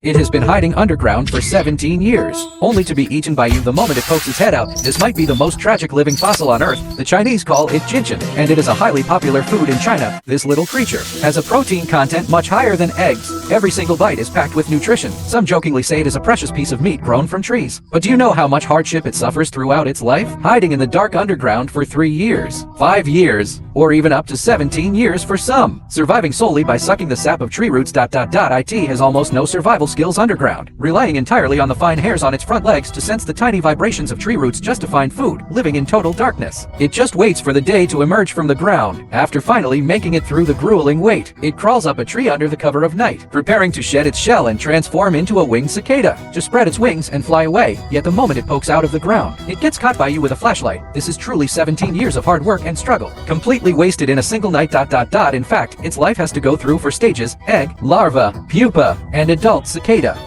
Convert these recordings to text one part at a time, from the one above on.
It has been hiding underground for 17 years, only to be eaten by you the moment it pokes its head out. This might be the most tragic living fossil on Earth. The Chinese call it jinchin, and it is a highly popular food in China. This little creature has a protein content much higher than eggs. Every single bite is packed with nutrition. Some jokingly say it is a precious piece of meat grown from trees. But do you know how much hardship it suffers throughout its life? Hiding in the dark underground for 3 years, 5 years, or even up to 17 years for some. Surviving solely by sucking the sap of tree roots. It has almost no survival skills underground, relying entirely on the fine hairs on its front legs to sense the tiny vibrations of tree roots just to find food, living in total darkness. It just waits for the day to emerge from the ground. After finally making it through the grueling wait, it crawls up a tree under the cover of night, preparing to shed its shell and transform into a winged cicada, to spread its wings and fly away. Yet the moment it pokes out of the ground, it gets caught by you with a flashlight. This is truly 17 years of hard work and struggle, completely wasted in a single night. In fact, its life has to go through 4 stages: egg, larva, pupa, and adult cicada.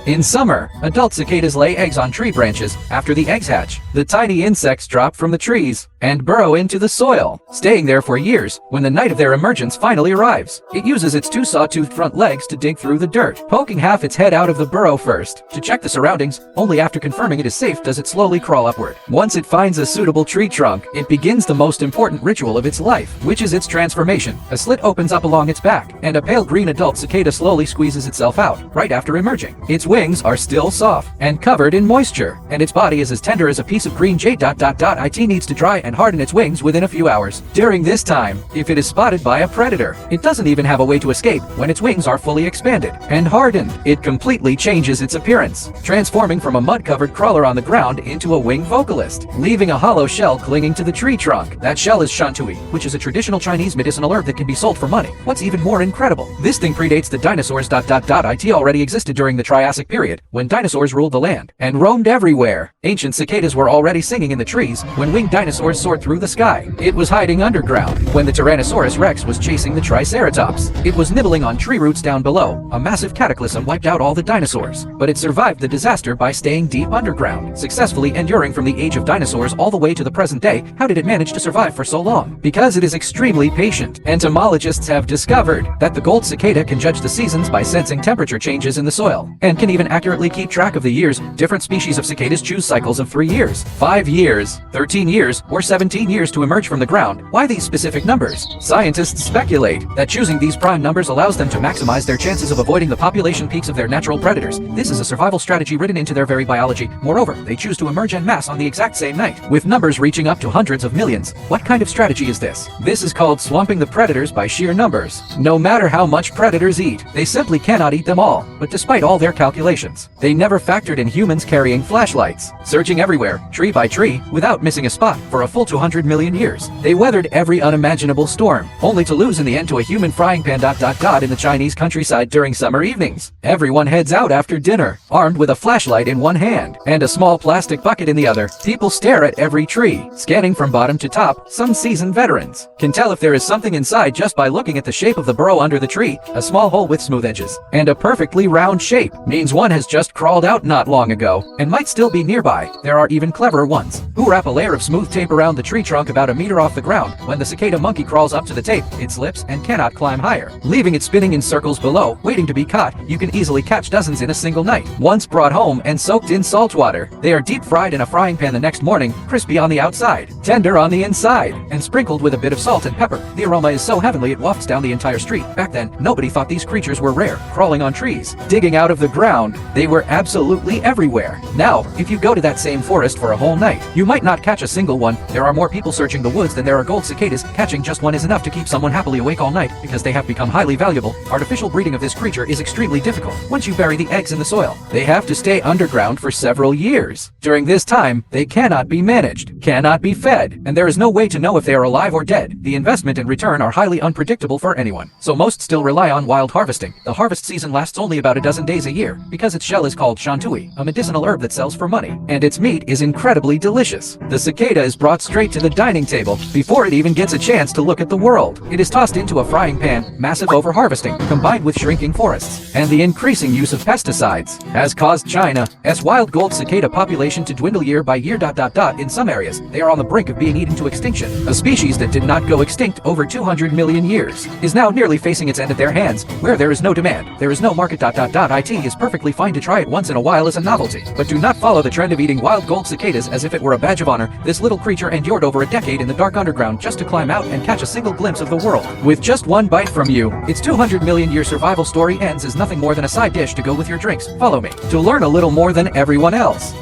In summer, adult cicadas lay eggs on tree branches. After the eggs hatch, the tiny insects drop from the trees and burrow into the soil, staying there for years. When the night of their emergence finally arrives, it uses its 2 saw-toothed front legs to dig through the dirt, poking half its head out of the burrow first, to check the surroundings. Only after confirming it is safe does it slowly crawl upward. Once it finds a suitable tree trunk, it begins the most important ritual of its life, which is its transformation. A slit opens up along its back, and a pale green adult cicada slowly squeezes itself out, right after emerging. Its wings are still soft and covered in moisture, and its body is as tender as a piece of green jade. It needs to dry and harden its wings within a few hours. During this time, if it is spotted by a predator, it doesn't even have a way to escape. When its wings are fully expanded and hardened, it completely changes its appearance, transforming from a mud-covered crawler on the ground into a winged vocalist, leaving a hollow shell clinging to the tree trunk. That shell is shantuи, which is a traditional Chinese medicinal herb that can be sold for money. What's even more incredible, this thing predates the dinosaurs. It already existed during the Triassic period, when dinosaurs ruled the land and roamed everywhere. Ancient cicadas were already singing in the trees when winged dinosaurs soared through the sky. It was hiding underground when the Tyrannosaurus Rex was chasing the Triceratops. It was nibbling on tree roots down below. A massive cataclysm wiped out all the dinosaurs, but it survived the disaster by staying deep underground, successfully enduring from the age of dinosaurs all the way to the present day. How did it manage to survive for so long? Because it is extremely patient. Entomologists have discovered that the gold cicada can judge the seasons by sensing temperature changes in the soil, and can even accurately keep track of the years. Different species of cicadas choose cycles of 3 years, 5 years, 13 years, or 17 years to emerge from the ground. Why these specific numbers? Scientists speculate that choosing these prime numbers allows them to maximize their chances of avoiding the population peaks of their natural predators. This is a survival strategy written into their very biology. Moreover, they choose to emerge en masse on the exact same night, with numbers reaching up to hundreds of millions. What kind of strategy is this? This is called swamping the predators by sheer numbers. No matter how much predators eat, they simply cannot eat them all. But despite all their calculations, they never factored in humans carrying flashlights, searching everywhere, tree by tree, without missing a spot, for a full 200 million years. They weathered every unimaginable storm, only to lose in the end to a human frying pan. In the Chinese countryside during summer evenings, everyone heads out after dinner, armed with a flashlight in one hand and a small plastic bucket in the other. People stare at every tree, scanning from bottom to top. Some seasoned veterans can tell if there is something inside just by looking at the shape of the burrow under the tree. A small hole with smooth edges and a perfectly round shape means one has just crawled out not long ago and might still be nearby. There are even cleverer ones who wrap a layer of smooth tape around the tree trunk about a meter off the ground. When the cicada monkey crawls up to the tape, it slips and cannot climb higher, leaving it spinning in circles below, waiting to be caught. You can easily catch dozens in a single night. Once brought home and soaked in salt water, they are deep fried in a frying pan the next morning, crispy on the outside, tender on the inside, and sprinkled with a bit of salt and pepper. The aroma is so heavenly it wafts down the entire street. Back then, nobody thought these creatures were rare, crawling on trees, digging out of the ground. They were absolutely everywhere. Now, if you go to that same forest for a whole night, you might not catch a single one. There are more people searching the woods than there are gold cicadas. Catching just one is enough to keep someone happily awake all night, because they have become highly valuable. Artificial breeding of this creature is extremely difficult. Once you bury the eggs in the soil, they have to stay underground for several years. During this time, they cannot be managed, cannot be fed, and there is no way to know if they are alive or dead. The investment and return are highly unpredictable for anyone, so most still rely on wild harvesting. The harvest season lasts only about a dozen days a year, because its shell is called shantuи, a medicinal herb that sells for money, and its meat is incredibly delicious. The cicada is brought straight to the dining table before it even gets a chance to look at the world. It is tossed into a frying pan. Massive overharvesting, combined with shrinking forests, and the increasing use of pesticides, has caused China's wild gold cicada population to dwindle year by year. In some areas, they are on the brink of being eaten to extinction. A species that did not go extinct over 200 million years is now nearly facing its end at their hands. Where there is no demand, there is no market. MIT is perfectly fine to try it once in a while as a novelty. But do not follow the trend of eating wild gold cicadas as if it were a badge of honor. This little creature endured over a decade in the dark underground just to climb out and catch a single glimpse of the world. With just one bite from you, its 200 million year survival story ends as nothing more than a side dish to go with your drinks. Follow me to learn a little more than everyone else.